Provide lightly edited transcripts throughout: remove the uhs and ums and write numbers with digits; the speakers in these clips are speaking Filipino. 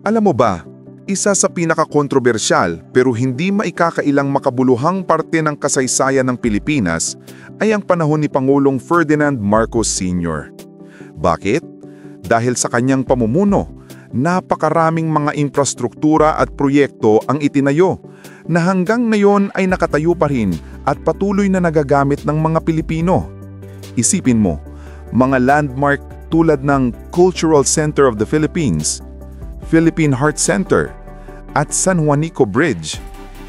Alam mo ba, isa sa pinakakontrobersyal pero hindi maikakailang makabuluhang parte ng kasaysayan ng Pilipinas ay ang panahon ni Pangulong Ferdinand Marcos Sr. Bakit? Dahil sa kanyang pamumuno, napakaraming mga infrastruktura at proyekto ang itinayo na hanggang ngayon ay nakatayo pa rin at patuloy na nagagamit ng mga Pilipino. Isipin mo, mga landmark tulad ng Cultural Center of the Philippines, Philippine Heart Center, at San Juanico Bridge,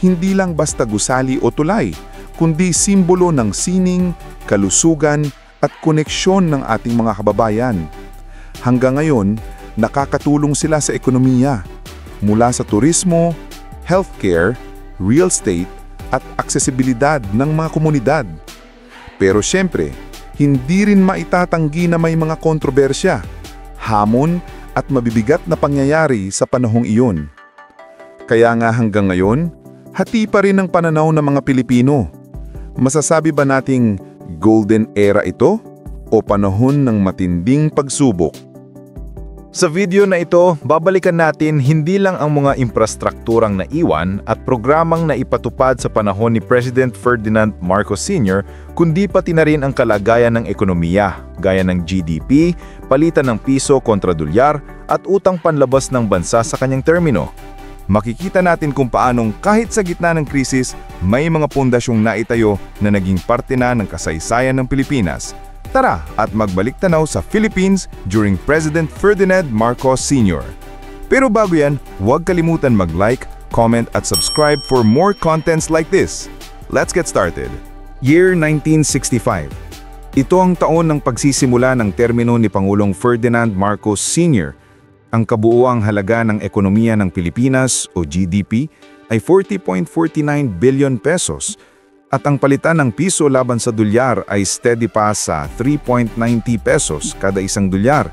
hindi lang basta gusali o tulay, kundi simbolo ng sining, kalusugan at koneksyon ng ating mga kababayan. Hanggang ngayon, nakakatulong sila sa ekonomiya, mula sa turismo, healthcare, real estate at aksesibilidad ng mga komunidad. Pero syempre, hindi rin maitatanggi na may mga kontrobersya, hamon at mabibigat na pangyayari sa panahong iyon. Kaya nga hanggang ngayon, hati pa rin ang pananaw ng mga Pilipino. Masasabi ba nating golden era ito o panahon ng matinding pagsubok? Sa video na ito, babalikan natin hindi lang ang mga infrastrukturang naiwan at programang naipatupad sa panahon ni President Ferdinand Marcos Sr., kundi pati na rin ang kalagayan ng ekonomiya, gaya ng GDP, palitan ng piso kontra dolyar at utang panlabas ng bansa sa kanyang termino. Makikita natin kung paanong kahit sa gitna ng krisis, may mga pundasyong naitayo na naging parte na ng kasaysayan ng Pilipinas. Tara at magbalik tanaw sa Philippines during President Ferdinand Marcos Sr. Pero bago yan, huwag kalimutan mag-like, comment at subscribe for more contents like this. Let's get started. Year 1965. Ito ang taon ng pagsisimula ng termino ni Pangulong Ferdinand Marcos Sr. Ang kabuuang halaga ng ekonomiya ng Pilipinas o GDP ay 40.49 billion pesos. At ang palitan ng piso laban sa dolyar ay steady pa sa 3.90 pesos kada isang dolyar.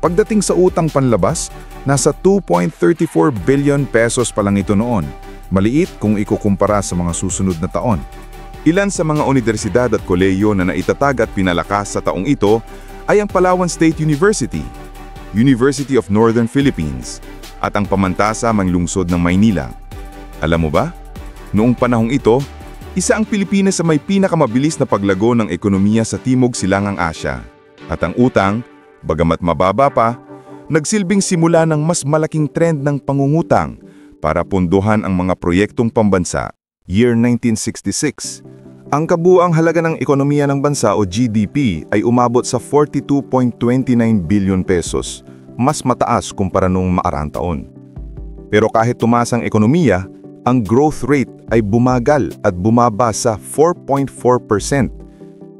Pagdating sa utang panlabas, nasa 2.34 billion pesos pa lang ito noon. Maliit kung ikukumpara sa mga susunod na taon. Ilan sa mga universidad at kolehiyo na naitatag at pinalakas sa taong ito ay ang Palawan State University, University of Northern Philippines, at ang pamantasamang lungsod ng Maynila. Alam mo ba? Noong panahong ito, isa ang Pilipinas sa may pinakamabilis na paglago ng ekonomiya sa Timog Silangang Asya. At ang utang, bagamat mababa pa, nagsilbing simula ng mas malaking trend ng pangungutang para punduhan ang mga proyektong pambansa. Year 1966. Ang kabuuang halaga ng ekonomiya ng bansa o GDP ay umabot sa 42.29 billion pesos, mas mataas kumpara noong maaraang taon. Pero kahit tumaas ang ekonomiya, ang growth rate ay bumagal at bumaba sa 4.4%.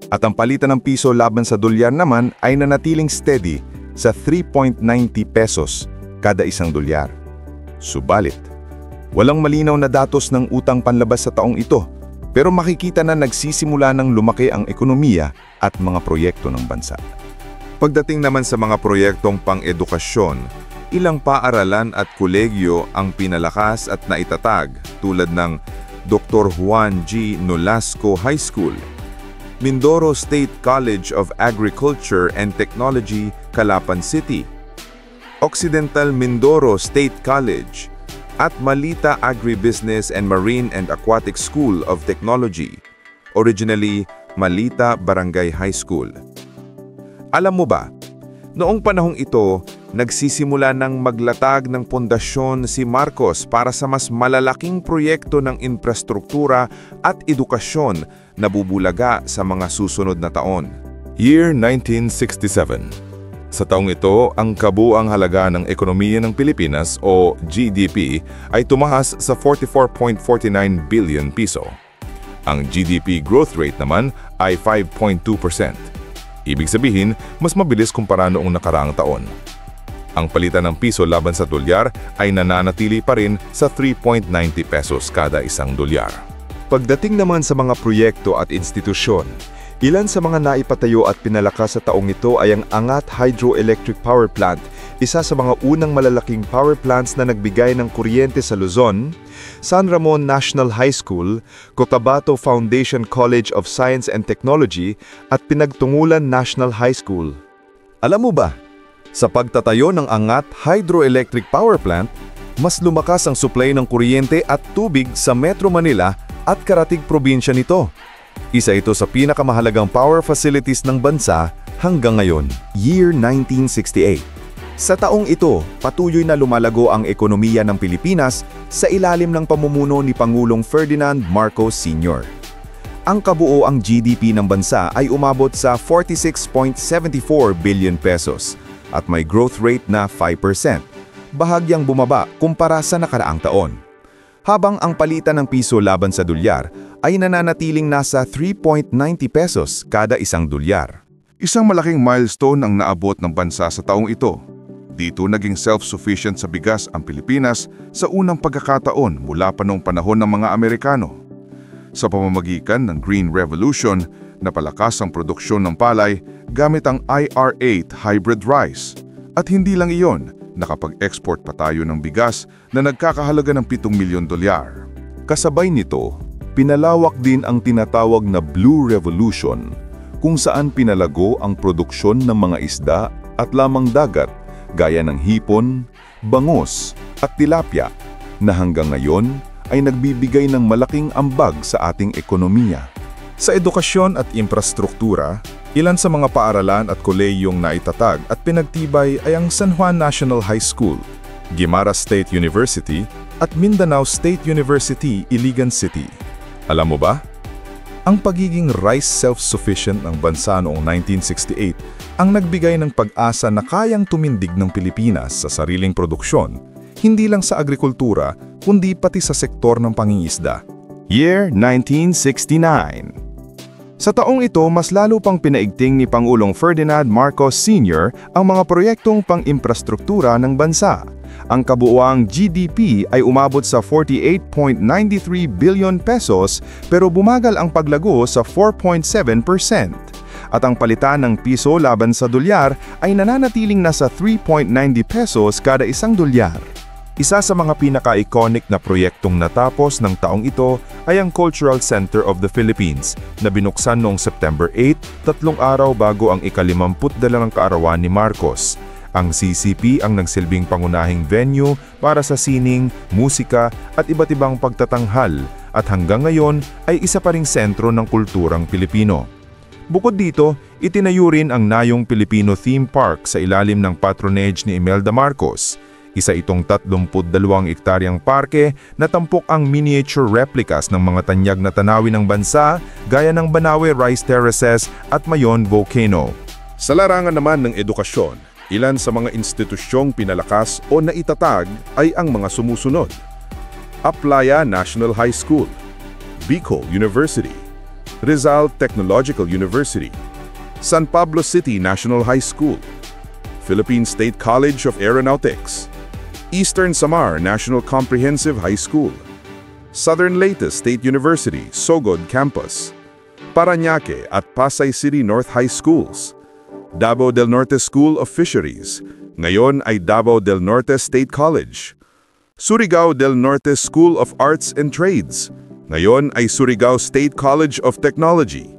At ang palitan ng piso laban sa dolyar naman ay nanatiling steady sa 3.90 pesos kada isang dolyar. Subalit, walang malinaw na datos ng utang panlabas sa taong ito, pero makikita na nagsisimula ng lumaki ang ekonomiya at mga proyekto ng bansa. Pagdating naman sa mga proyektong pang-edukasyon, ilang paaralan at kolegyo ang pinalakas at naitatag tulad ng Dr. Juan G. Nolasco High School, Mindoro State College of Agriculture and Technology, Calapan City, Occidental Mindoro State College, at Malita Agribusiness and Marine and Aquatic School of Technology, originally Malita Barangay High School. Alam mo ba, noong panahong ito, nagsisimula ng maglatag ng pundasyon si Marcos para sa mas malalaking proyekto ng infrastruktura at edukasyon na bubulaga sa mga susunod na taon. Year 1967. Sa taong ito, ang kabuuang halaga ng ekonomiya ng Pilipinas o GDP ay tumahas sa 44.49 billion piso. Ang GDP growth rate naman ay 5.2%. Ibig sabihin, mas mabilis kumpara noong nakaraang taon. Ang palitan ng piso laban sa dolyar ay nananatili pa rin sa 3.90 pesos kada isang dolyar. Pagdating naman sa mga proyekto at institusyon, ilan sa mga naipatayo at pinalakas sa taong ito ay ang Angat Hydroelectric Power Plant, isa sa mga unang malalaking power plants na nagbigay ng kuryente sa Luzon, San Ramon National High School, Cotabato Foundation College of Science and Technology at Pinagtungulan National High School. Alam mo ba, Sa pagtatayo ng Angat Hydroelectric Power Plant, mas lumakas ang supply ng kuryente at tubig sa Metro Manila at karatig probinsya nito. Isa ito sa pinakamahalagang power facilities ng bansa hanggang ngayon. Year 1968. Sa taong ito, patuloy na lumalago ang ekonomiya ng Pilipinas sa ilalim ng pamumuno ni Pangulong Ferdinand Marcos Sr. Ang kabuoang GDP ng bansa ay umabot sa 46.74 billion pesos at may growth rate na 5%, bahagyang bumaba kumpara sa nakaraang taon. Habang ang palitan ng piso laban sa dolyar ay nananatiling nasa 3.90 pesos kada isang dolyar. Isang malaking milestone ang naabot ng bansa sa taong ito. Dito naging self-sufficient sa bigas ang Pilipinas sa unang pagkakataon mula pa noong panahon ng mga Amerikano. Sa pamamagitan ng Green Revolution, napalakas ang produksyon ng palay gamit ang IR-8 hybrid rice. At hindi lang iyon, nakapag-export pa tayo ng bigas na nagkakahalaga ng 7 milyon dolyar. Kasabay nito, pinalawak din ang tinatawag na Blue Revolution, kung saan pinalago ang produksyon ng mga isda at lamang dagat gaya ng hipon, bangus at tilapia na hanggang ngayon ay nagbibigay ng malaking ambag sa ating ekonomiya. Sa edukasyon at infrastruktura, ilan sa mga paaralan at kolehiyong naitatag at pinagtibay ay ang San Juan National High School, Guimaras State University at Mindanao State University, Iligan City. Alam mo ba? Ang pagiging rice self-sufficient ng bansa noong 1968 ang nagbigay ng pag-asa na kayang tumindig ng Pilipinas sa sariling produksyon, hindi lang sa agrikultura, kundi pati sa sektor ng pangingisda. Year 1969. Sa taong ito, mas lalo pang pinaigting ni Pangulong Ferdinand Marcos Sr. ang mga proyektong pang-imprastruktura ng bansa. Ang kabuuang GDP ay umabot sa 48.93 billion pesos pero bumagal ang paglago sa 4.7%. At ang palitan ng piso laban sa dolyar ay nananatiling nasa 3.90 pesos kada isang dolyar. Isa sa mga pinaka-iconic na proyektong natapos ng taong ito ay ang Cultural Center of the Philippines na binuksan noong September 8, 3 araw bago ang ika-52 ng kaarawan ni Marcos. Ang CCP ang nagsilbing pangunahing venue para sa sining, musika at iba't ibang pagtatanghal at hanggang ngayon ay isa pa ring sentro ng kulturang Pilipino. Bukod dito, itinayo rin ang Nayong Pilipino Theme Park sa ilalim ng patronage ni Imelda Marcos. Isa itong 32 ektaryang parke na tampok ang miniature replicas ng mga tanyag na tanawin ng bansa gaya ng Banawe Rice Terraces at Mayon Volcano. Sa larangan naman ng edukasyon, ilan sa mga institusyong pinalakas o naitatag ay ang mga sumusunod: Aplaya National High School, Bicol University, Rizal Technological University, San Pablo City National High School, Philippine State College of Aeronautics, Eastern Samar National Comprehensive High School, Southern Leyte State University, Sogod Campus, Parañaque at Pasay City North High Schools, Davao del Norte School of Fisheries, ngayon ay Davao del Norte State College, Surigao del Norte School of Arts and Trades, ngayon ay Surigao State College of Technology,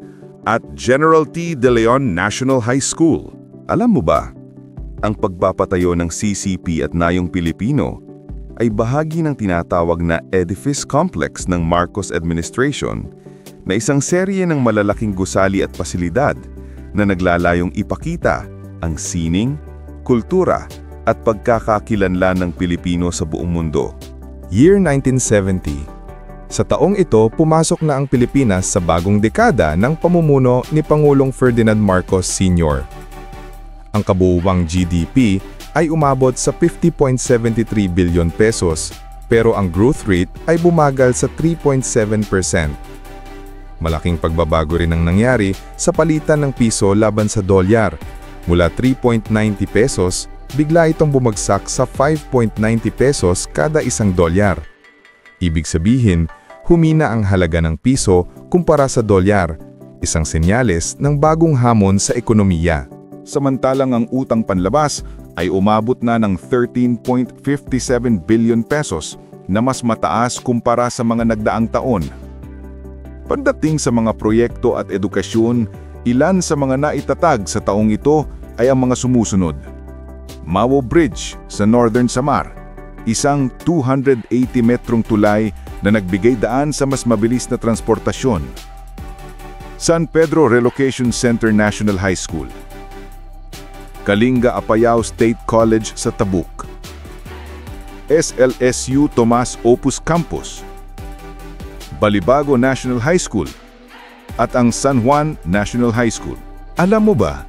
at General T. De Leon National High School. Alam mo ba, ang pagpapatayo ng CCP at Nayong Pilipino ay bahagi ng tinatawag na Edifice Complex ng Marcos Administration na isang serye ng malalaking gusali at pasilidad na naglalayong ipakita ang sining, kultura at pagkakakilanlan ng Pilipino sa buong mundo. Year 1970. Sa taong ito, pumasok na ang Pilipinas sa bagong dekada ng pamumuno ni Pangulong Ferdinand Marcos Sr. Ang kabuuang GDP ay umabot sa 50.73 billion pesos, pero ang growth rate ay bumagal sa 3.7%. Malaking pagbabago rin ang nangyari sa palitan ng piso laban sa dolyar. Mula 3.90 pesos, bigla itong bumagsak sa 5.90 pesos kada isang dolyar. Ibig sabihin, humina ang halaga ng piso kumpara sa dolyar, isang senyales ng bagong hamon sa ekonomiya. Samantalang ang utang panlabas ay umabot na ng 13.57 billion pesos na mas mataas kumpara sa mga nagdaang taon. Pagdating sa mga proyekto at edukasyon, ilan sa mga naitatag sa taong ito ay ang mga sumusunod: Mao Bridge sa Northern Samar, isang 280 metrong tulay na nagbigay daan sa mas mabilis na transportasyon. San Pedro Relocation Center National High School, Kalinga Apayao State College sa Tabuk, SLSU Tomas Opus Campus, Balibago National High School, at ang San Juan National High School. Alam mo ba,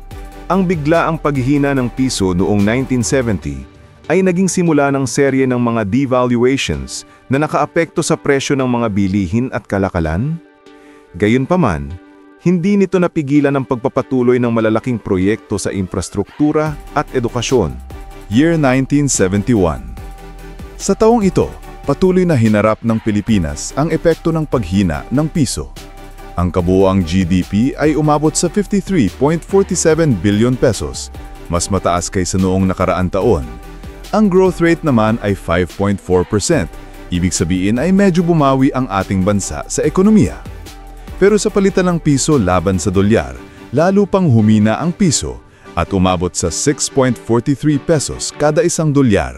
ang biglaang paghihina ng piso noong 1970 ay naging simula ng serye ng mga devaluations na nakaapekto sa presyo ng mga bilihin at kalakalan? Gayunpaman, hindi nito napigilan ang pagpapatuloy ng malalaking proyekto sa infrastruktura at edukasyon. Year 1971. Sa taong ito, patuloy na hinarap ng Pilipinas ang epekto ng paghina ng piso. Ang kabuoang GDP ay umabot sa 53.47 billion pesos, mas mataas kaysa noong nakaraang taon. Ang growth rate naman ay 5.4%, ibig sabihin ay medyo bumawi ang ating bansa sa ekonomiya. Pero sa palitan ng piso laban sa dolyar, lalo pang humina ang piso at umabot sa 6.43 pesos kada isang dolyar.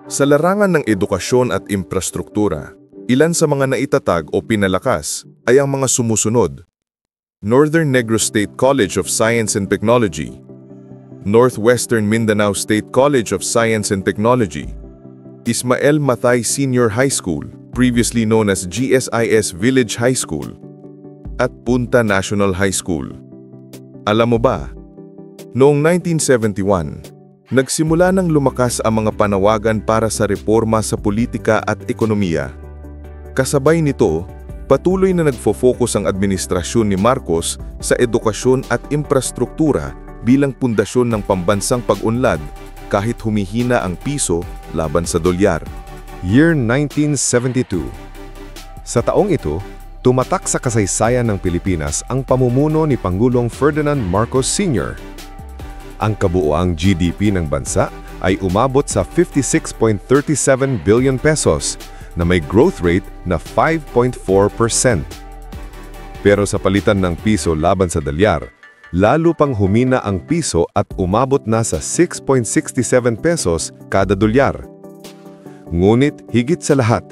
Sa larangan ng edukasyon at infrastruktura, ilan sa mga naitatag o pinalakas ay ang mga sumusunod: Northern Negros State College of Science and Technology, Northwestern Mindanao State College of Science and Technology, Ismael Matay Senior High School, previously known as GSIS Village High School, at Punta National High School. Alam mo ba, noong 1971, nagsimula nang lumakas ang mga panawagan para sa reforma sa politika at ekonomiya. Kasabay nito, patuloy na nagfo-focus ang administrasyon ni Marcos sa edukasyon at infrastruktura bilang pundasyon ng pambansang pag-unlad kahit humihina ang piso laban sa dolyar. Year 1972. Sa taong ito, tumatak sa kasaysayan ng Pilipinas ang pamumuno ni Pangulong Ferdinand Marcos Sr. Ang kabuoang GDP ng bansa ay umabot sa 56.37 billion pesos na may growth rate na 5.4%. Pero sa palitan ng piso laban sa dolyar, lalo pang humina ang piso at umabot na sa 6.67 pesos kada dolyar. Ngunit higit sa lahat,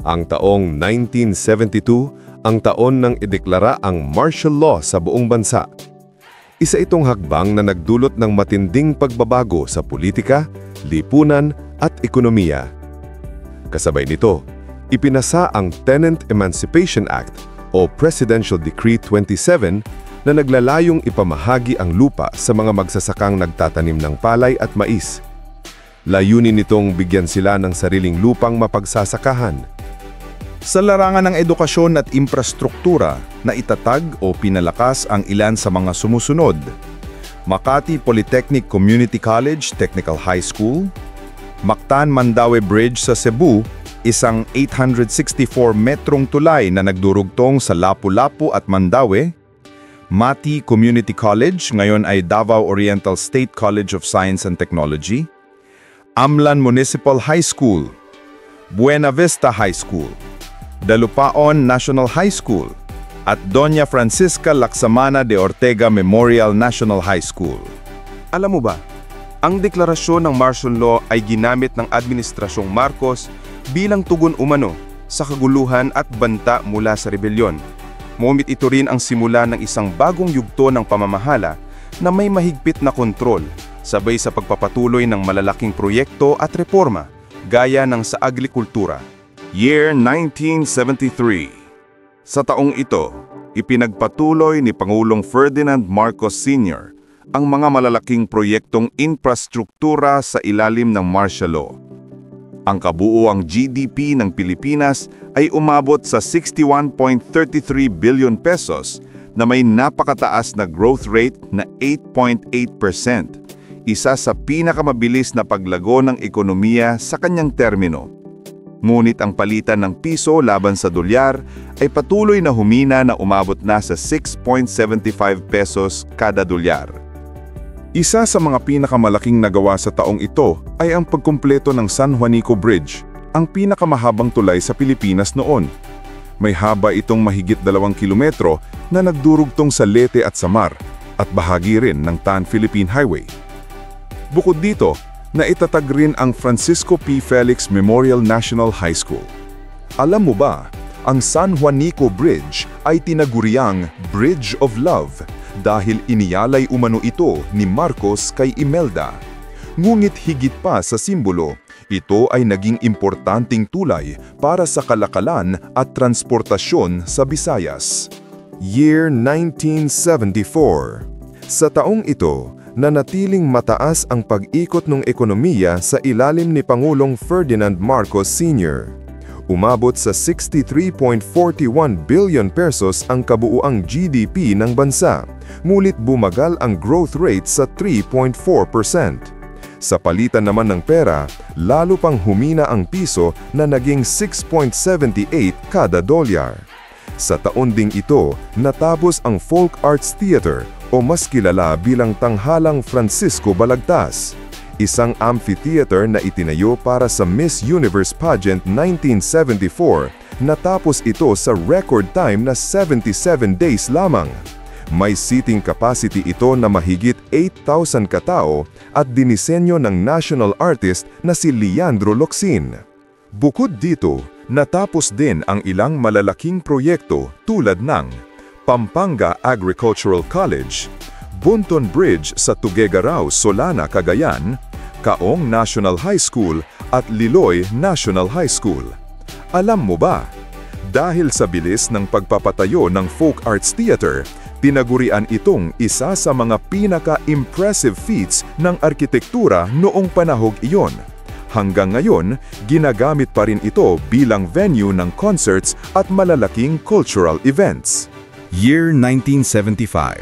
ang taong 1972 ang taon nang ideklara ang martial law sa buong bansa. Isa itong hakbang na nagdulot ng matinding pagbabago sa politika, lipunan at ekonomiya. Kasabay nito, ipinasa ang Tenant Emancipation Act o Presidential Decree 27 na naglalayong ipamahagi ang lupa sa mga magsasakang nagtatanim ng palay at mais. Layunin nitong bigyan sila ng sariling lupang mapagsasakahan. Sa larangan ng edukasyon at infrastruktura, naitatag o pinalakas ang ilan sa mga sumusunod: Makati Polytechnic Community College Technical High School, Mactan-Mandaue Bridge sa Cebu, isang 864 metrong tulay na nagdurugtong sa Lapu-Lapu at Mandaue, Mati Community College, ngayon ay Davao Oriental State College of Science and Technology, Amlan Municipal High School, Buena Vista High School, Dalupaon National High School, at Doña Francisca Laksamana de Ortega Memorial National High School. Alam mo ba, ang deklarasyon ng martial law ay ginamit ng Administrasyong Marcos bilang tugon umano sa kaguluhan at banta mula sa rebelyon. Ngunit ito rin ang simula ng isang bagong yugto ng pamamahala na may mahigpit na kontrol, sabay sa pagpapatuloy ng malalaking proyekto at reforma, gaya ng sa agrikultura. Year 1973. Sa taong ito, ipinagpatuloy ni Pangulong Ferdinand Marcos Sr. ang mga malalaking proyektong infrastruktura sa ilalim ng martial law. Ang kabuoang GDP ng Pilipinas ay umabot sa 61.33 billion pesos na may napakataas na growth rate na 8.8%, isa sa pinakamabilis na paglago ng ekonomiya sa kanyang termino. Ngunit ang palitan ng piso laban sa dolyar ay patuloy na humina na umabot na sa 6.75 pesos kada dolyar. Isa sa mga pinakamalaking nagawa sa taong ito ay ang pagkumpleto ng San Juanico Bridge, ang pinakamahabang tulay sa Pilipinas noon. May haba itong mahigit 2 kilometro na nagdurugtong sa Leyte at Samar at bahagi rin ng Tan-Philippine Highway. Bukod dito, Naitatag rin ang Francisco P. Felix Memorial National High School. Alam mo ba, ang San Juanico Bridge ay tinaguriang Bridge of Love dahil iniyalay umano ito ni Marcos kay Imelda. Ngunit higit pa sa simbolo, ito ay naging importanteng tulay para sa kalakalan at transportasyon sa Visayas. Year 1974. Sa taong ito, nanatiling mataas ang pag-ikot ng ekonomiya sa ilalim ni Pangulong Ferdinand Marcos Sr. Umabot sa 63.41 billion pesos ang kabuuang GDP ng bansa, ngunit bumagal ang growth rate sa 3.4%. Sa palitan naman ng pera, lalo pang humina ang piso na naging 6.78 kada dolyar. Sa taon ding ito, natapos ang Folk Arts Theater o mas kilala bilang Tanghalang Francisco Balagtas, isang amphitheater na itinayo para sa Miss Universe Pageant 1974. Natapos ito sa record time na 77 days lamang. May seating capacity ito na mahigit 8,000 katao at dinisenyo ng national artist na si Leandro Locsin. Bukod dito, natapos din ang ilang malalaking proyekto tulad ng Pampanga Agricultural College, Bunton Bridge sa Tuguegarao, Solana, Cagayan, Kaong National High School at Liloy National High School. Alam mo ba, dahil sa bilis ng pagpapatayo ng Folk Arts Theater, tinagurian itong isa sa mga pinaka-impressive feats ng arkitektura noong panahong iyon. Hanggang ngayon, ginagamit pa rin ito bilang venue ng concerts at malalaking cultural events. Year 1975.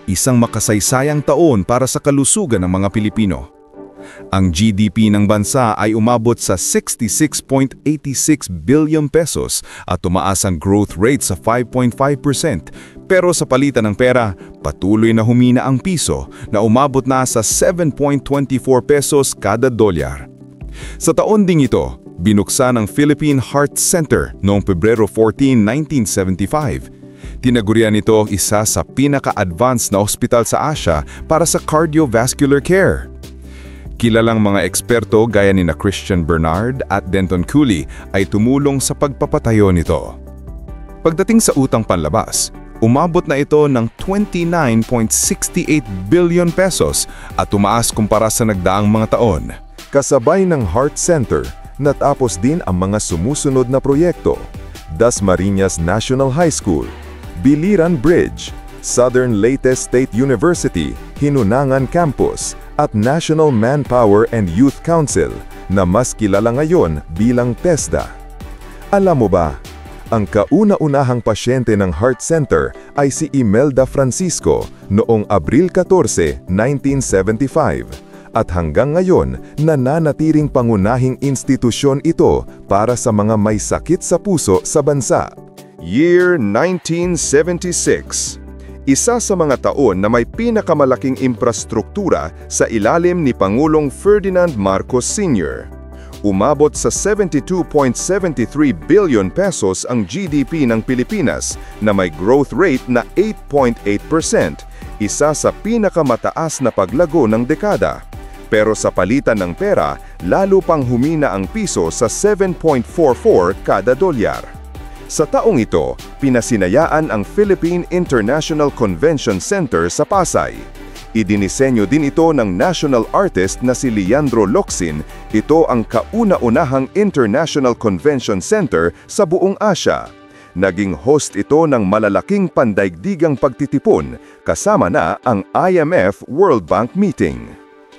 Isang makasaysayang taon para sa kalusugan ng mga Pilipino. Ang GDP ng bansa ay umabot sa 66.86 billion pesos at tumaas ang growth rate sa 5.5%. Pero sa palitan ng pera, patuloy na humina ang piso na umabot na sa 7.24 pesos kada dolyar. Sa taon ding ito, binuksan ang Philippine Heart Center noong Pebrero 14, 1975. Tinagurian ito isa sa pinaka-advanced na ospital sa Asia para sa cardiovascular care. Kilalang mga eksperto gaya ni Christian Bernard at Denton Cooley ay tumulong sa pagpapatayo nito. Pagdating sa utang panlabas, umabot na ito ng 29.68 billion pesos at tumaas kumpara sa nagdaang mga taon. Kasabay ng Heart Center, natapos din ang mga sumusunod na proyekto: Dasmariñas National High School, Biliran Bridge, Southern Leyte State University, Hinunangan Campus, at National Manpower and Youth Council na mas kilala ngayon bilang TESDA. Alam mo ba, ang kauna-unahang pasyente ng Heart Center ay si Imelda Francisco noong Abril 14, 1975 at hanggang ngayon nananatiling pangunahing institusyon ito para sa mga may sakit sa puso sa bansa. Year 1976. Isa sa mga taon na may pinakamalaking infrastruktura sa ilalim ni Pangulong Ferdinand Marcos Sr. Umabot sa 72.73 billion pesos ang GDP ng Pilipinas na may growth rate na 8.8%, isa sa pinakamataas na paglago ng dekada. Pero sa palitan ng pera, lalo pang humina ang piso sa 7.44 kada dolyar. Sa taong ito, pinasinayaan ang Philippine International Convention Center sa Pasay. Idinisenyo din ito ng national artist na si Leandro Locsin. Ito ang kauna-unahang International Convention Center sa buong Asia. Naging host ito ng malalaking pandaigdigang pagtitipon, kasama na ang IMF World Bank meeting.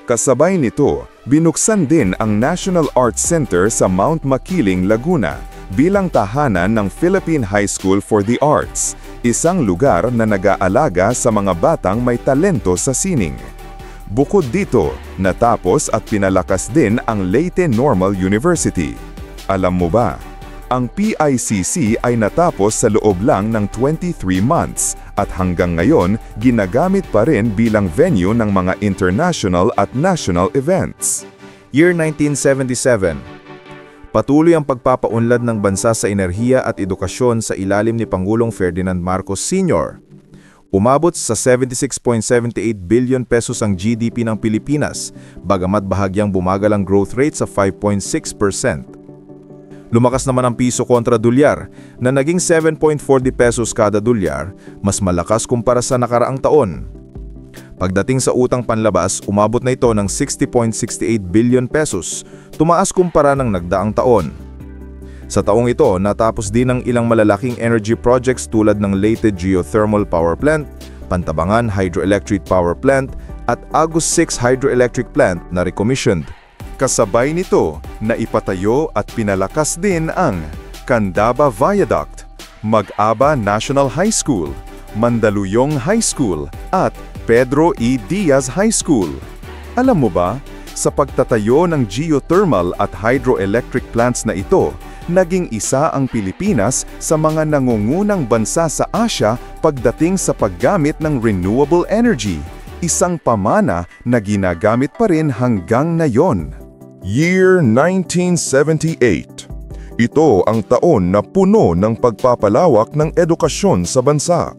Kasabay nito, binuksan din ang National Arts Center sa Mount Makiling, Laguna, bilang tahanan ng Philippine High School for the Arts, isang lugar na nag-aalaga sa mga batang may talento sa sining. Bukod dito, natapos at pinalakas din ang Leyte Normal University. Alam mo ba, ang PICC ay natapos sa loob lang ng 23 months at hanggang ngayon ginagamit pa rin bilang venue ng mga international at national events. Year 1977. Patuloy ang pagpapaunlad ng bansa sa enerhiya at edukasyon sa ilalim ni Pangulong Ferdinand Marcos Sr. Umabot sa 76.78 billion pesos ang GDP ng Pilipinas, bagamat bahagyang bumagal ang growth rate sa 5.6%. Lumakas naman ang piso kontra dolyar na naging 7.40 pesos kada dolyar, mas malakas kumpara sa nakaraang taon. Pagdating sa utang panlabas, umabot na ito ng 60.68 billion pesos, tumaas kumpara ng nagdaang taon. Sa taong ito, natapos din ang ilang malalaking energy projects tulad ng Leyte Geothermal Power Plant, Pantabangan Hydroelectric Power Plant at Agus 6 Hydroelectric Plant na recommissioned. Kasabay nito, naipatayo at pinalakas din ang Candaba Viaduct, Mag-aba National High School, Mandaluyong High School at Pedro E. Diaz High School. Alam mo ba, sa pagtatayo ng geothermal at hydroelectric plants na ito, naging isa ang Pilipinas sa mga nangungunang bansa sa Asia pagdating sa paggamit ng renewable energy, isang pamana na ginagamit pa rin hanggang ngayon. Year 1978. Ito ang taon na puno ng pagpapalawak ng edukasyon sa bansa.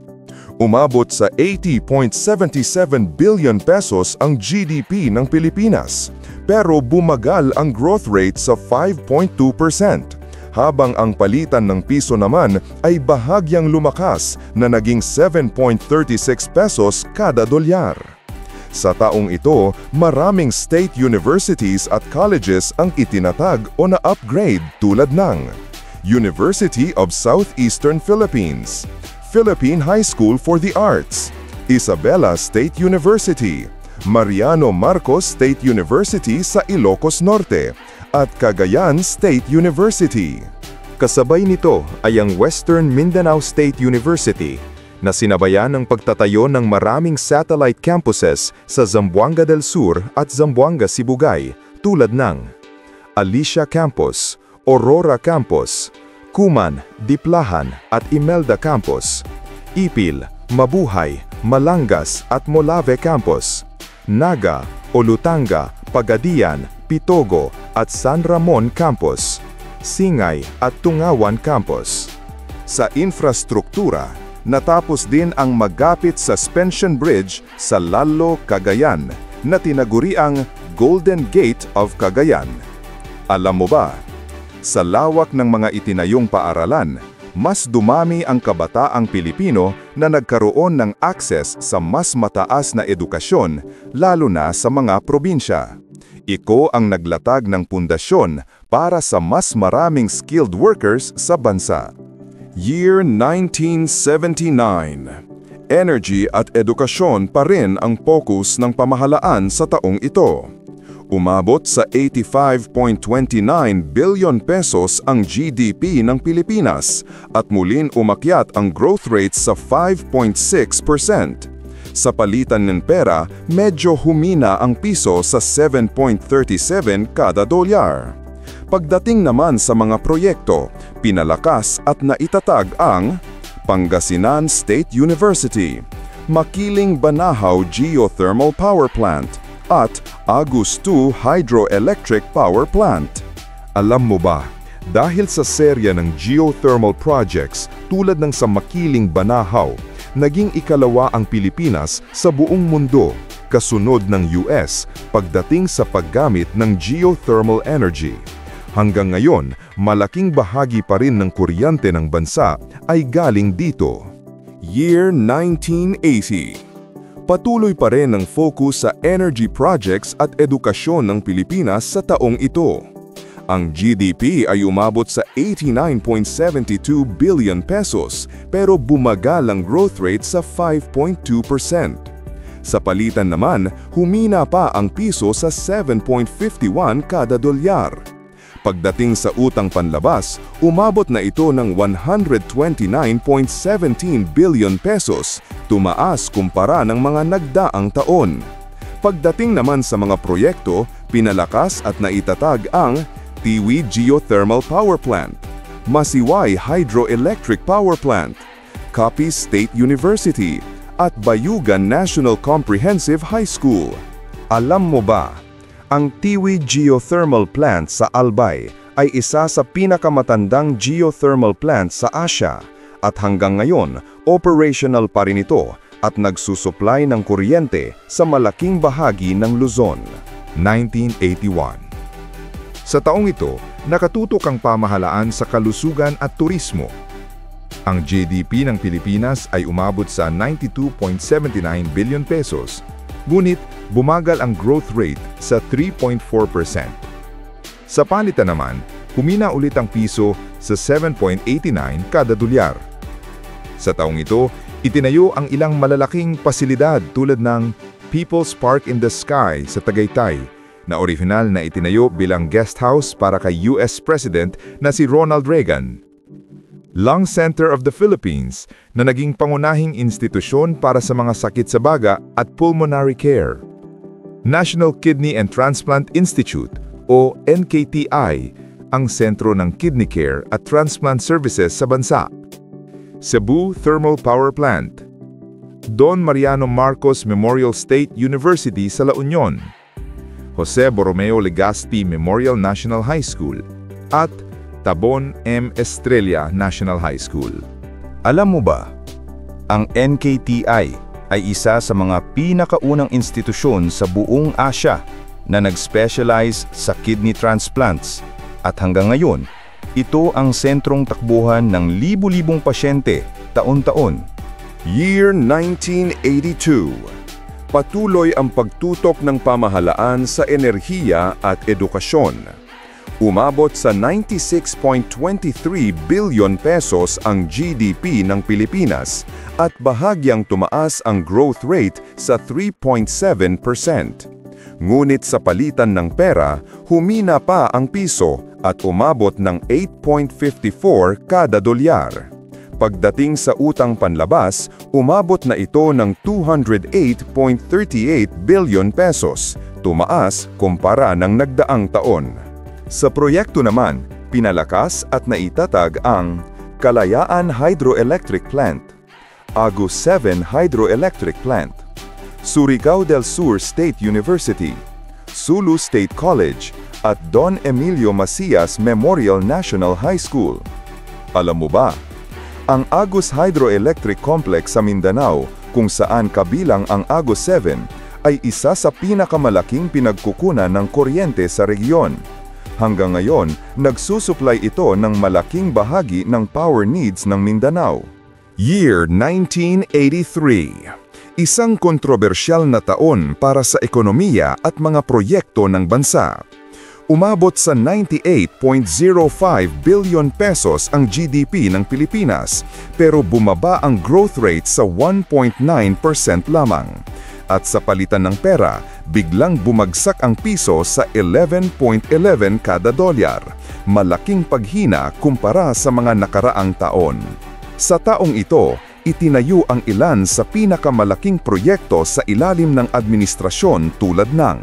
Umabot sa 80.77 billion pesos ang GDP ng Pilipinas, pero bumagal ang growth rate sa 5.2%, habang ang palitan ng piso naman ay bahagyang lumakas na naging 7.36 pesos kada dolyar. Sa taong ito, maraming state universities at colleges ang itinatag o na-upgrade tulad ng University of Southeastern Philippines, Philippine High School for the Arts, Isabela State University, Mariano Marcos State University sa Ilocos Norte, at Cagayan State University. Kasabay nito ay ang Western Mindanao State University, na sinabayan ng pagtatayo ng maraming satellite campuses sa Zamboanga del Sur at Zamboanga Sibugay, tulad ng Alicia Campus, Aurora Campus, Kuman, Diplahan at Imelda Campus, Ipil, Mabuhay, Malangas at Molave Campus, Naga, Olutanga, Pagadian, Pitogo at San Ramon Campus, Singay at Tungawan Campus. Sa infrastruktura, natapos din ang Magapit Suspension Bridge sa Lalo, Cagayan na tinaguriang Golden Gate of Cagayan. Alam mo ba, sa lawak ng mga itinayong paaralan, mas dumami ang kabataang Pilipino na nagkaroon ng access sa mas mataas na edukasyon, lalo na sa mga probinsya. Iko ang naglatag ng pundasyon para sa mas maraming skilled workers sa bansa. Year 1979. Energy at edukasyon pa rin ang focus ng pamahalaan sa taong ito. Umabot sa 85.29 billion pesos ang GDP ng Pilipinas at muling umakyat ang growth rate sa 5.6%. Sa palitan ng pera, medyo humina ang piso sa 7.37 kada dolyar. Pagdating naman sa mga proyekto, pinalakas at naitatag ang Pangasinan State University, Makiling Banahaw Geothermal Power Plant, at Agus 2 Hydroelectric Power Plant. Alam mo ba, dahil sa serya ng geothermal projects tulad ng sa Makiling Banahaw, naging ikalawa ang Pilipinas sa buong mundo, kasunod ng US pagdating sa paggamit ng geothermal energy. Hanggang ngayon, malaking bahagi pa rin ng kuryente ng bansa ay galing dito. Year 1980. Patuloy pa rin ang focus sa energy projects at edukasyon ng Pilipinas sa taong ito. Ang GDP ay umabot sa 89.72 billion pesos pero bumagal ang growth rate sa 5.2%. Sa palitan naman, humina pa ang piso sa 7.51 kada dolyar. Pagdating sa utang panlabas, umabot na ito ng 129.17 billion pesos, tumaas kumpara ng mga nagdaang taon. Pagdating naman sa mga proyekto, pinalakas at naitatag ang Tiwi Geothermal Power Plant, Masiway Hydroelectric Power Plant, Capiz State University, at Bayugan National Comprehensive High School. Alam mo ba, ang Tiwi Geothermal Plant sa Albay ay isa sa pinakamatandang geothermal plant sa Asia at hanggang ngayon, operational pa rin ito at nagsusupply ng kuryente sa malaking bahagi ng Luzon. 1981. Sa taong ito, nakatutok ang pamahalaan sa kalusugan at turismo. Ang GDP ng Pilipinas ay umabot sa 92.79 billion pesos, ngunit bumagal ang growth rate sa 3.4%. Sa palitan naman, humina ulit ang piso sa 7.89 kada dolyar. Sa taong ito, itinayo ang ilang malalaking pasilidad tulad ng People's Park in the Sky sa Tagaytay, na orihinal na itinayo bilang guest house para kay US President na si Ronald Reagan. Lung Center of the Philippines na naging pangunahing institusyon para sa mga sakit sa baga at pulmonary care. National Kidney and Transplant Institute o NKTI, ang sentro ng kidney care at transplant services sa bansa. Cebu Thermal Power Plant, Don Mariano Marcos Memorial State University sa La Union, Jose Borromeo Legazpi Memorial National High School, at Tabon M. Estrella National High School. Alam mo ba, ang NKTI ay isa sa mga pinakaunang institusyon sa buong Asya na nag-specialize sa kidney transplants, at hanggang ngayon, ito ang sentrong takbuhan ng libu-libong pasyente taon-taon. Year 1982. Patuloy ang pagtutok ng pamahalaan sa enerhiya at edukasyon. Umabot sa 96.23 billion pesos ang GDP ng Pilipinas at bahagyang tumaas ang growth rate sa 3.7%. Ngunit sa palitan ng pera, humina pa ang piso at umabot ng 8.54 kada dolyar. Pagdating sa utang panlabas, umabot na ito ng 208.38 billion pesos, tumaas kumpara ng nagdaang taon. Sa proyekto naman, pinalakas at naitatag ang Kalayaan Hydroelectric Plant, Agus 7 Hydroelectric Plant, Surigao del Sur State University, Sulu State College, at Don Emilio Macias Memorial National High School. Alam mo ba, ang Agus Hydroelectric Complex sa Mindanao, kung saan kabilang ang Agus 7, ay isa sa pinakamalaking pinagkukunan ng kuryente sa regiyon. Hanggang ngayon, nagsusupply ito ng malaking bahagi ng power needs ng Mindanao. Year 1983. Isang kontrobersyal na taon para sa ekonomiya at mga proyekto ng bansa. Umabot sa 98.05 billion pesos ang GDP ng Pilipinas, pero bumaba ang growth rate sa 1.9% lamang. At sa palitan ng pera, biglang bumagsak ang piso sa 11.11 kada dolyar, malaking paghina kumpara sa mga nakaraang taon. Sa taong ito, itinayo ang ilan sa pinakamalaking proyekto sa ilalim ng administrasyon tulad ng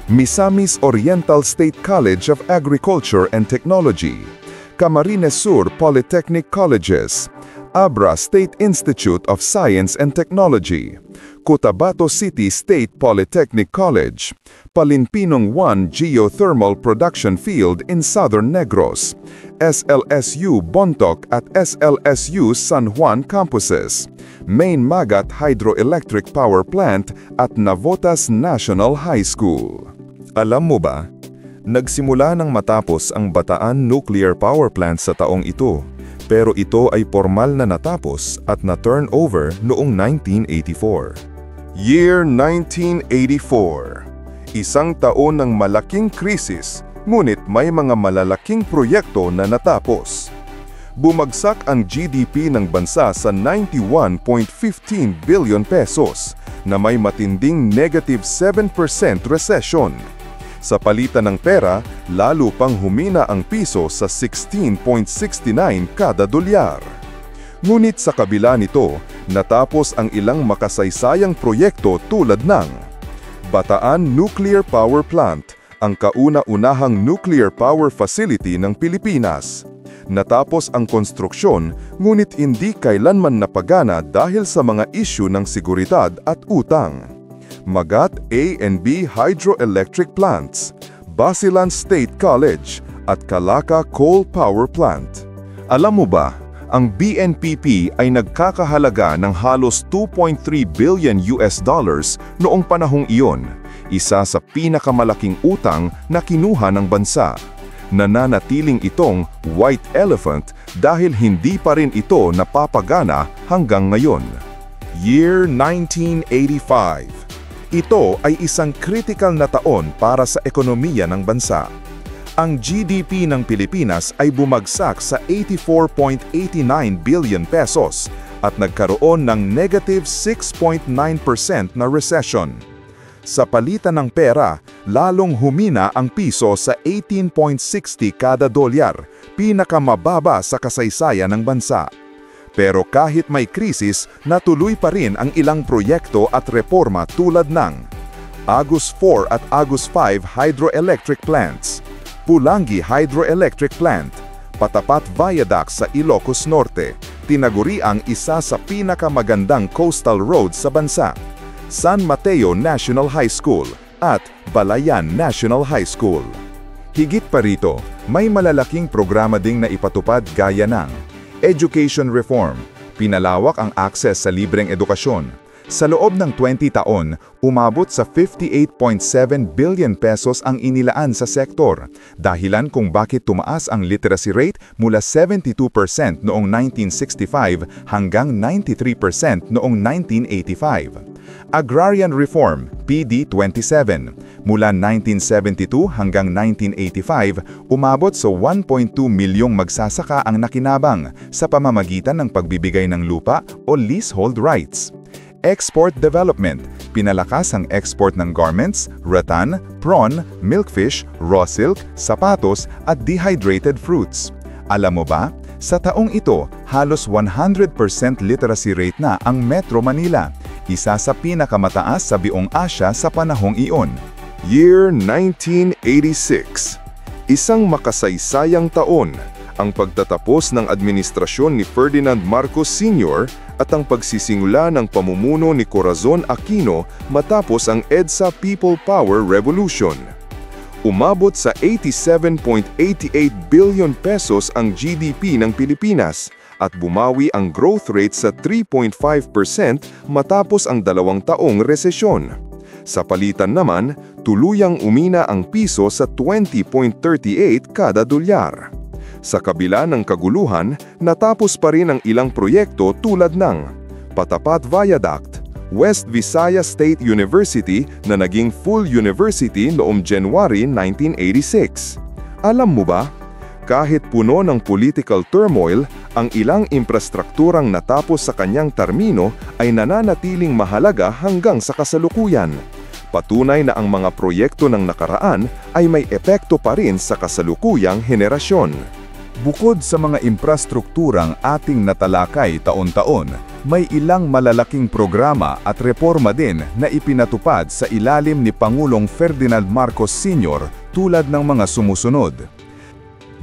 Misamis Oriental State College of Agriculture and Technology, Camarines Sur Polytechnic Colleges, Abra State Institute of Science and Technology, Cotabato City State Polytechnic College, Palinpinong 1 Geothermal Production Field in Southern Negros, SLSU Bontoc at SLSU San Juan campuses, Main Magat Hydroelectric Power Plant at Navotas National High School. Alam mo ba, nagsimula nang matapos ang Bataan Nuclear Power Plant sa taong ito, pero ito ay formal na natapos at na-turn over noong 1984. Year 1984. Isang taon ng malaking krisis, ngunit may mga malalaking proyekto na natapos. Bumagsak ang GDP ng bansa sa 91.15 billion pesos na may matinding negative 7% recession. Sa palitan ng pera, lalo pang humina ang piso sa 16.69 kada dolyar. Ngunit sa kabila nito, natapos ang ilang makasaysayang proyekto tulad ng Bataan Nuclear Power Plant, ang kauna-unahang nuclear power facility ng Pilipinas. Natapos ang konstruksyon, ngunit hindi kailanman napagana dahil sa mga isyu ng seguridad at utang. Magat A and B Hydroelectric Plants, Basilan State College, at Calaca Coal Power Plant. Alam mo ba, ang BNPP ay nagkakahalaga ng halos 2.3 billion US dollars noong panahong iyon, isa sa pinakamalaking utang na kinuha ng bansa. Nananatiling itong white elephant dahil hindi pa rin ito napapagana hanggang ngayon. Year 1985. Ito ay isang critical na taon para sa ekonomiya ng bansa. Ang GDP ng Pilipinas ay bumagsak sa 84.89 billion pesos at nagkaroon ng negative 6.9% na recession. Sa palitan ng pera, lalong humina ang piso sa 18.60 kada dolyar, pinakamababa sa kasaysayan ng bansa. Pero kahit may krisis, natuloy pa rin ang ilang proyekto at reforma tulad ng Agus 4 at Agus 5 hydroelectric plants, Pulangi Hydroelectric Plant, Patapat Viaduct sa Ilocos Norte, tinaguriang isa sa pinakamagandang coastal roads sa bansa, San Mateo National High School at Balayan National High School. Higit pa rito, may malalaking programa ding na ipatupad gaya ng Education Reform, pinalawak ang access sa libreng edukasyon. Sa loob ng 20 taon, umabot sa 58.7 billion pesos ang inilaan sa sektor, dahilan kung bakit tumaas ang literacy rate mula 72% noong 1965 hanggang 93% noong 1985. Agrarian Reform, PD 27, mula 1972 hanggang 1985, umabot sa 1.2 milyong magsasaka ang nakinabang sa pamamagitan ng pagbibigay ng lupa o leasehold rights. Export Development, pinalakas ang export ng garments, rattan, prawn, milkfish, raw silk, sapatos at dehydrated fruits. Alam mo ba, sa taong ito, halos 100% literacy rate na ang Metro Manila, isa sa pinakamataas sa buong Asya sa panahong iyon. Year 1986. Isang makasaysayang taon, ang pagtatapos ng administrasyon ni Ferdinand Marcos Sr. at ang pagsisimula ng pamumuno ni Corazon Aquino matapos ang EDSA People Power Revolution. Umabot sa 87.88 billion pesos ang GDP ng Pilipinas at bumawi ang growth rate sa 3.5% matapos ang 2 taong resesyon. Sa palitan naman, tuluyang umina ang piso sa 20.38 kada dolyar. Sa kabila ng kaguluhan, natapos pa rin ang ilang proyekto tulad ng Patapat Viaduct, West Visayas State University na naging full university noong January 1986. Alam mo ba, kahit puno ng political turmoil, ang ilang infrastrukturang natapos sa kanyang termino ay nananatiling mahalaga hanggang sa kasalukuyan. Patunay na ang mga proyekto ng nakaraan ay may epekto pa rin sa kasalukuyang henerasyon. Bukod sa mga infrastrukturang ating natalakay taon-taon, may ilang malalaking programa at reforma din na ipinatupad sa ilalim ni Pangulong Ferdinand Marcos Sr. tulad ng mga sumusunod.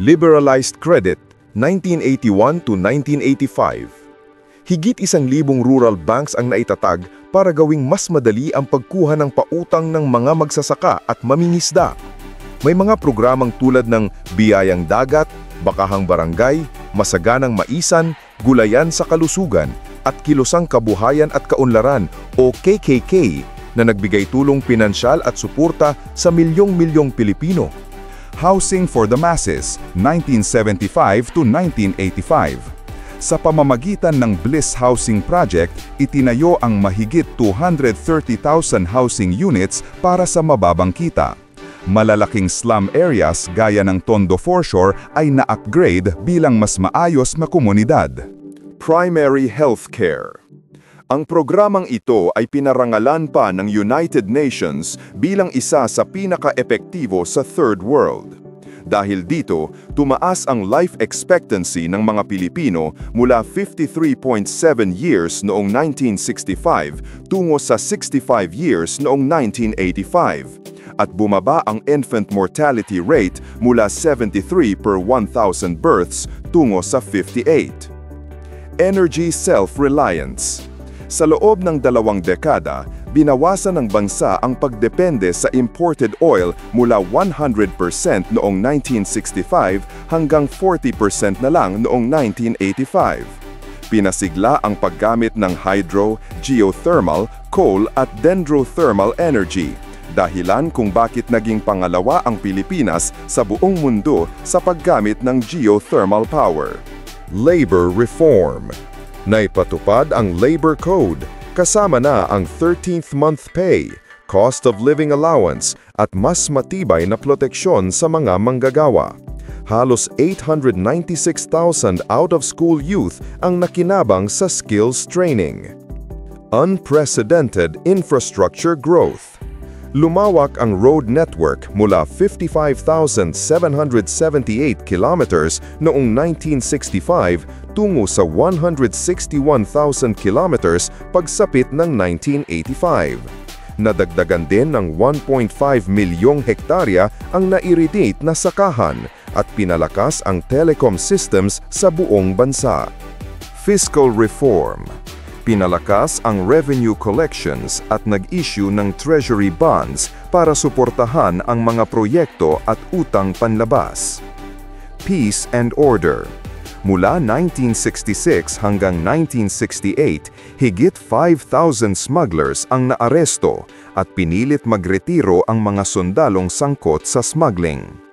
Liberalized Credit, 1981 to 1985. Higit 1,000 rural banks ang naitatag para gawing mas madali ang pagkuha ng pautang ng mga magsasaka at mamingisda. May mga programang tulad ng Biyayang Dagat, Bakahang Barangay, Masaganang Maisan, Gulayan sa Kalusugan, at Kilosang Kabuhayan at Kaunlaran o KKK na nagbigay tulong pinansyal at suporta sa milyong-milyong Pilipino. Housing for the Masses, 1975 to 1985. Sa pamamagitan ng Bliss Housing Project, itinayo ang mahigit 230,000 housing units para sa mababang kita. Malalaking slum areas gaya ng Tondo Foreshore ay na-upgrade bilang mas maayos na komunidad. Primary Healthcare. Ang programang ito ay pinarangalan pa ng United Nations bilang isa sa pinaka-epektibo sa Third World. Dahil dito, tumaas ang life expectancy ng mga Pilipino mula 53.7 years noong 1965 tungo sa 65 years noong 1985. At bumaba ang infant mortality rate mula 73 per 1,000 births tungo sa 58. Energy self-reliance. Sa loob ng 2 dekada, binawasan ng bansa ang pagdepende sa imported oil mula 100% noong 1965 hanggang 40% na lang noong 1985. Pinasigla ang paggamit ng hydro, geothermal, coal at dendrothermal energy, dahilan kung bakit naging pangalawa ang Pilipinas sa buong mundo sa paggamit ng geothermal power. Labor Reform. Naipatupad ang Labor Code, kasama na ang 13th month pay, cost of living allowance at mas matibay na proteksyon sa mga manggagawa. Halos 896,000 out-of-school youth ang nakinabang sa skills training. Unprecedented infrastructure growth. Lumawak ang road network mula 55,778 kilometers noong 1965 tungo sa 161,000 kilometers pagsapit ng 1985. Nadagdagan din ng 1.5 milyong hektarya ang na-irrigate na sakahan at pinalakas ang telecom systems sa buong bansa. Fiscal Reform. Pinalakas ang revenue collections at nag-issue ng treasury bonds para suportahan ang mga proyekto at utang panlabas. Peace and Order. Mula 1966 hanggang 1968, higit 5,000 smugglers ang naaresto at pinilit magretiro ang mga sundalong sangkot sa smuggling.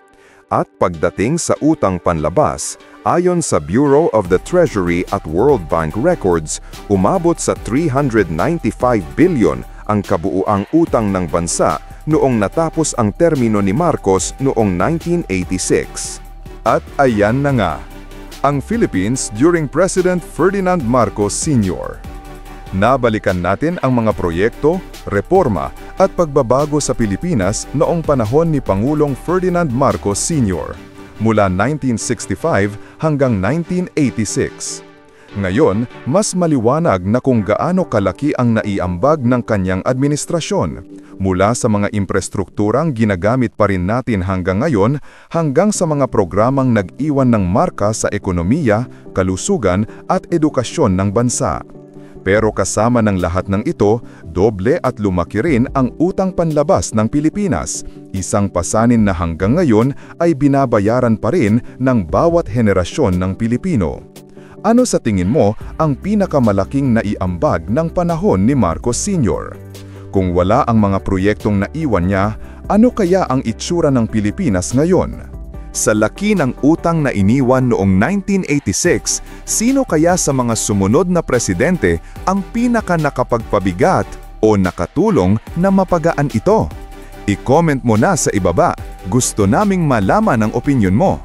At pagdating sa utang panlabas, ayon sa Bureau of the Treasury at World Bank records, umabot sa 395 billion ang kabuuang utang ng bansa noong natapos ang termino ni Marcos noong 1986. At ayan na nga, ang Philippines during President Ferdinand Marcos Sr. Nabalikan natin ang mga proyekto, reforma at pagbabago sa Pilipinas noong panahon ni Pangulong Ferdinand Marcos Sr. mula 1965 hanggang 1986. Ngayon, mas maliwanag na kung gaano kalaki ang naiambag ng kanyang administrasyon, mula sa mga infrastrukturang ginagamit pa rin natin hanggang ngayon hanggang sa mga programang nag-iwan ng marka sa ekonomiya, kalusugan at edukasyon ng bansa. Pero kasama ng lahat ng ito, doble at lumaki rin ang utang panlabas ng Pilipinas, isang pasanin na hanggang ngayon ay binabayaran pa rin ng bawat henerasyon ng Pilipino. Ano sa tingin mo ang pinakamalaking naiambag ng panahon ni Marcos Sr.? Kung wala ang mga proyektong naiwan niya, ano kaya ang itsura ng Pilipinas ngayon? Sa laki ng utang na iniwan noong 1986, sino kaya sa mga sumunod na presidente ang pinaka-nakapagpabigat o nakatulong na mapagaan ito? I-comment mo na sa ibaba. Gusto naming malaman ang opinyon mo.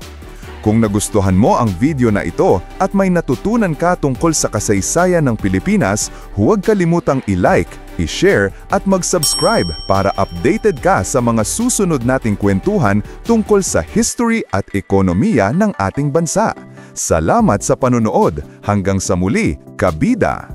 Kung nagustuhan mo ang video na ito at may natutunan ka tungkol sa kasaysayan ng Pilipinas, huwag kalimutang i-like, i-share at mag-subscribe para updated ka sa mga susunod nating kwentuhan tungkol sa history at ekonomiya ng ating bansa. Salamat sa panonood. Hanggang sa muli, kabida!